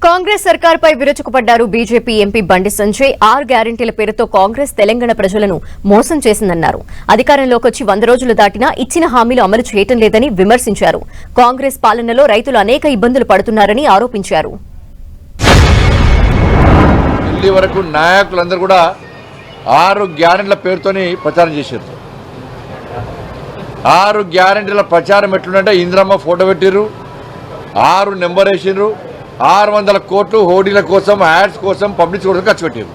కాంగ్రెస్ సర్కార్పై విరుచుకుపడ్డారు BJP MP Bandi Sanjay. 6 గ్యారెంటీల పేరుతో కాంగ్రెస్ తెలంగాణ ప్రజలను మోసం చేసిందన్నారు. అధికారంలోకి వచ్చి 100 రోజులు దాటినా ఇచ్చిన హామీలు అమలు చేయటం లేదని విమర్శించారు. కాంగ్రెస్ పాలనలో రైతులు అనేక ఇబ్బందులు పడుతున్నారని ఆరోపించారు. ఢిల్లీ వరకు నాయకులందరూ కూడా 6 గ్యారెంటీల పేరుతోని ప్రచారం చేశారు. 6 గ్యారెంటీల ప్రచారం ఎట్లుందంటే ఇంద్రమ్మ ఫోటో పెట్టిర్రు, 6 నెంబర్ వేసిర్రు, 600 కోట్లు హోడీల కోసం, యాడ్స్ కోసం, పబ్లిక్ కోసం ఖర్చు పెట్టారు.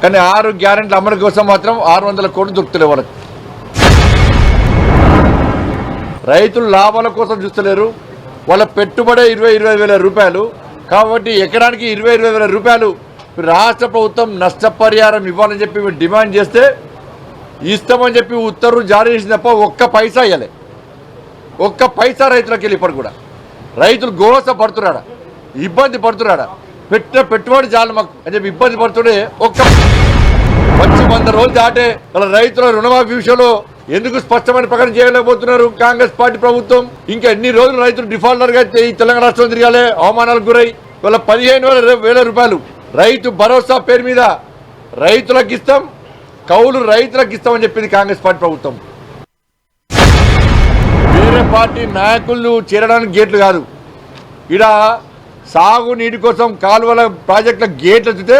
కానీ 6 గ్యారెంటీల అమలు కోసం మాత్రం 600 కోట్లు దొరుకుతలేవు వాళ్ళకి. రైతులు లాభాల కోసం చూస్తలేరు. వాళ్ళ పెట్టుబడి 20-25 వేల రూపాయలు. కాబట్టి ఎకరానికి 20-25 వేల రూపాయలు రాష్ట్ర ప్రభుత్వం నష్టపరిహారం ఇవ్వాలని చెప్పి మేము డిమాండ్ చేస్తే ఇస్తామని చెప్పి ఉత్తర్వులు జారీ చేసిన తప్ప ఒక్క పైసా ఇవ్వలే. ఒక్క పైసా రైతులకు వెళ్ళి ఇప్పుడు కూడా రైతులు గోస పడుతున్నాడా, ఇబ్బంది పడుతున్నాడా, పెట్టుబడి చాలు మాకు అని చెప్పి ఇబ్బంది పడుతుండే ఒక్క వచ్చి 100 రోజులు దాటే వాళ్ళ రైతుల రుణమాఫీ విషయంలో ఎందుకు స్పష్టమైన ప్రకటన చేయలేకపోతున్నారు కాంగ్రెస్ పార్టీ ప్రభుత్వం? ఇంకా ఎన్ని రోజులు రైతులు డిఫాల్టర్గా ఈ తెలంగాణ రాష్ట్రం తిరగాలి, అవమానాలకు గురై వాళ్ళ 15,000 రూపాయలు రైతు భరోసా పేరు మీద రైతులకు ఇస్తాం, కౌలు రైతులకు ఇస్తామని చెప్పింది కాంగ్రెస్ పార్టీ ప్రభుత్వం. వేరే పార్టీ నాయకులు చేరడానికి గేట్లు కాదు, ఇక్కడ సాగు నీటి కోసం కాలువల ప్రాజెక్టుల గేట్లు ఎత్తితే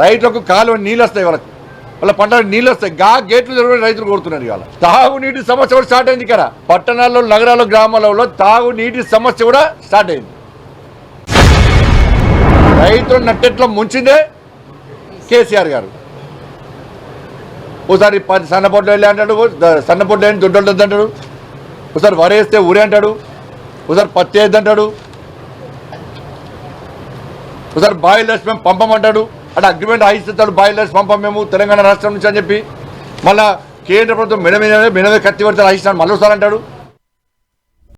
రైతులకు కాలువ నీళ్ళు వస్తాయి, వాళ్ళ పంటలకు నీళ్ళు వస్తాయి. గేట్లు జరగడం రైతులు కోరుతున్నారు. ఇవాళ తాగునీటి సమస్య కూడా స్టార్ట్ అయింది. ఇక్కడ పట్టణాల్లో, నగరాల్లో, గ్రామాలలో తాగునీటి సమస్య కూడా స్టార్ట్ అయింది. రైతులు నట్టెట్లో ముంచిందే కేసీఆర్ గారు. ఓసారి సన్నపొట్లు వెళ్ళి అంటాడు, సన్నపొట్లు వెళ్ళి దొడ్డోళ్ళు అంటాడు, ఒకసారి వరేస్తే ఊరే అంటాడు, ఒకసారి పత్తి వేద్దంటాడు, ఒకసారి బాయిలర్స్ మేము పంపమంటాడు. అటు అగ్రిమెంట్ ఆయిస్తాడు, బాయిలర్స్ పంపం మేము తెలంగాణ రాష్ట్రం నుంచి అని చెప్పి. మళ్ళీ కేంద్ర ప్రభుత్వం మిడమే కత్తి పడితే ఆయిస్తాడు, మళ్ళీ ఒకసారి అంటాడు.